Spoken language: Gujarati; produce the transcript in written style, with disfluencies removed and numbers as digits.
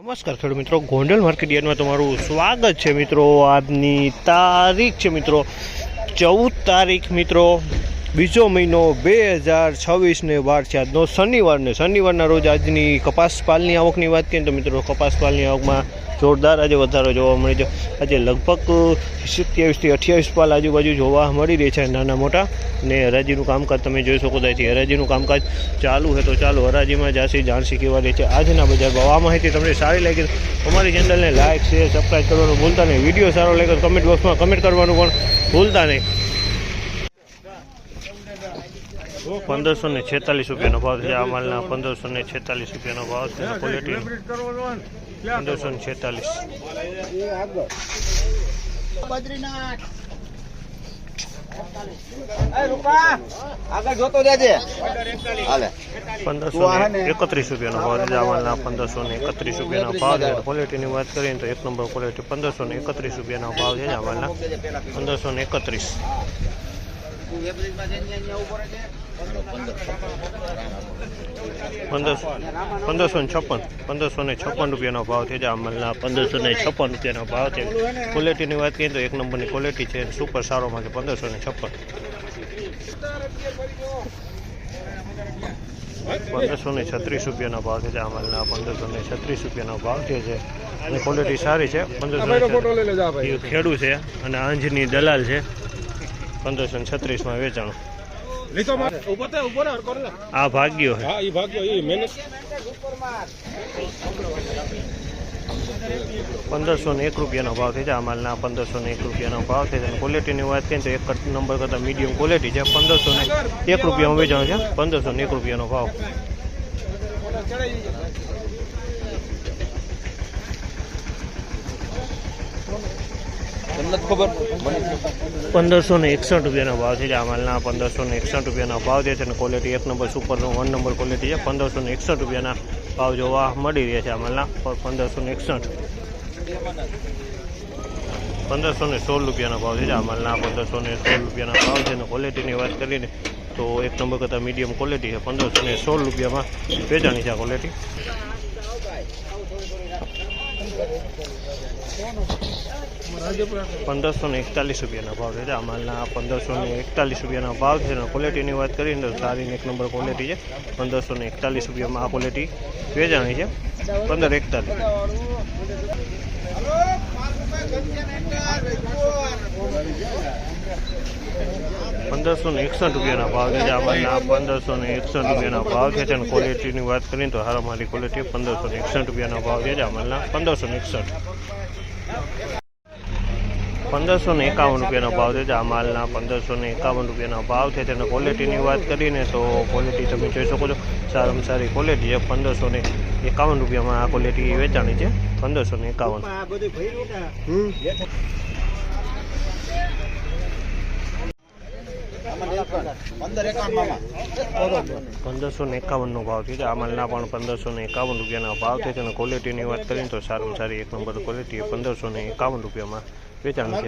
નમસ્કાર ખેડૂત મિત્રો, ગોંડલ માર્કેટ યાર્ડમાં તમારું સ્વાગત છે મિત્રો। આજની તારીખ છે મિત્રો 14 તારીખ મિત્રો, બીજો મહિનો 2026 ને વાર છે આજનો શનિવારના રોજ આજની કપાસ પાલની આવકની વાત કરીએ તો મિત્રો કપાસ પાલની આવકમાં જોરદાર આજે વધારો જોવા મળે છે। આજે લગભગ 27 થી 28 પાલ આજુબાજુ જોવા મળી રહી છે નાના મોટા। ને હરાજીનું કામકાજ તમે જોઈ શકો છો। હરાજીનું કામકાજ ચાલુ છે તો ચાલો હરાજીમાં જાસી જાણસી કેવા રહે છે આજના બજાર ભાવ। આ માહિતી તમને સારી લાગી અમારી ચેનલને લાઇક શેર સબસ્ક્રાઈબ કરવાનું ભૂલતા નહીં। વિડીયો સારો લાગે તો કમેન્ટ બોક્સમાં કમેન્ટ કરવાનું પણ ભૂલતા નહીં। 1546 રૂપિયાનો ભાવ છે આ માલના। 1546 રૂપિયાનો ભાવ છે। ક્વોલિટી 1546 1531 રૂપિયાનો ભાવ છે આ માલના। 1531 રૂપિયાનો ભાવ છે। ક્વોલિટીની વાત કરીએ તો એક નંબર ક્વોલિટી 1531 રૂપિયાનો ભાવ છે આ માલના। 1531 1556 રૂપિયાનો ભાવ છે આ માલના। 1556 રૂપિયાનો ભાવ છે। ક્વોલિટીની વાત કરીએ તો એક નંબરની ક્વોલિટી છે, સુપર સારોમાં છે। 1556 1536 રૂપિયાનો ભાવ છે આ માલના। 1536 રૂપિયાનો ભાવ છે અને ક્વોલિટી સારી છે। 1536 ખેડૂત છે અને આંજની દલાલ છે। 1536 વેચાણું આ ભાગ્યો છે। 1501 રૂપિયાનો ભાવ છે આ માલના। 1501 રૂપિયાનો ભાવ છે અને ક્વોલિટીની વાત કરીએ તો એક નંબર કરતાં મીડિયમ ક્વોલિટી છે। 1501 રૂપિયામાં વેચાણ છે। 1501 રૂપિયાનો ભાવ। 1561 રૂપિયાનો ભાવ છે આ માલના। 1561 રૂપિયાનો ભાવ છે અને ક્વોલિટી એક નંબર સુપરનો 1 નંબર ક્વોલિટી છે। 1561 રૂપિયાના ભાવ જોવા મળી રહ્યા છે આ માલના। 1561 1516 રૂપિયાનો ભાવ છે આ માલના। 1516 રૂપિયાના ભાવ છે અને ક્વોલિટીની વાત કરીને તો એક નંબર કરતાં મીડિયમ ક્વોલિટી છે। 1516 રૂપિયામાં વેચાણી છે આ ક્વોલિટી। 1541 રૂપિયાના ભાવ છે આ માલના। 1541 રૂપિયાના ભાવ છે અને ક્વોલિટીની વાત કરીને તો સારી એક નંબર ક્વોલિટી છે। 1541 રૂપિયામાં આ ક્વોલિટી વેચાણી છે। 1541 1561 રૂપિયાના ભાવ છે આ માલના। 1561 રૂપિયાના ભાવ છે અને ક્વોલિટીની વાત કરીએ તો હારામારી ક્વોલિટી 1561 રૂપિયાના ભાવ છે આ માલના। 1561 1551 રૂપિયાનો ભાવ છે આ માલના। 1551 રૂપિયાનો ભાવ છે અને ક્વોલિટીની વાત કરીને તો ક્વોલિટી તમે જોઈ શકો છો સારામાં સારી ક્વોલિટી છે। 1551 રૂપિયામાં આ ક્વોલિટી વેચાણી છે। 1551 1551 ભાવ છે આ માલના। પણ 1551 રૂપિયાના ભાવ છે અને ક્વોલિટીની વાત કરીએ તો સારામાં સારી એક નંબર ક્વોલિટી 1551 રૂપિયામાં વેચાણ છે।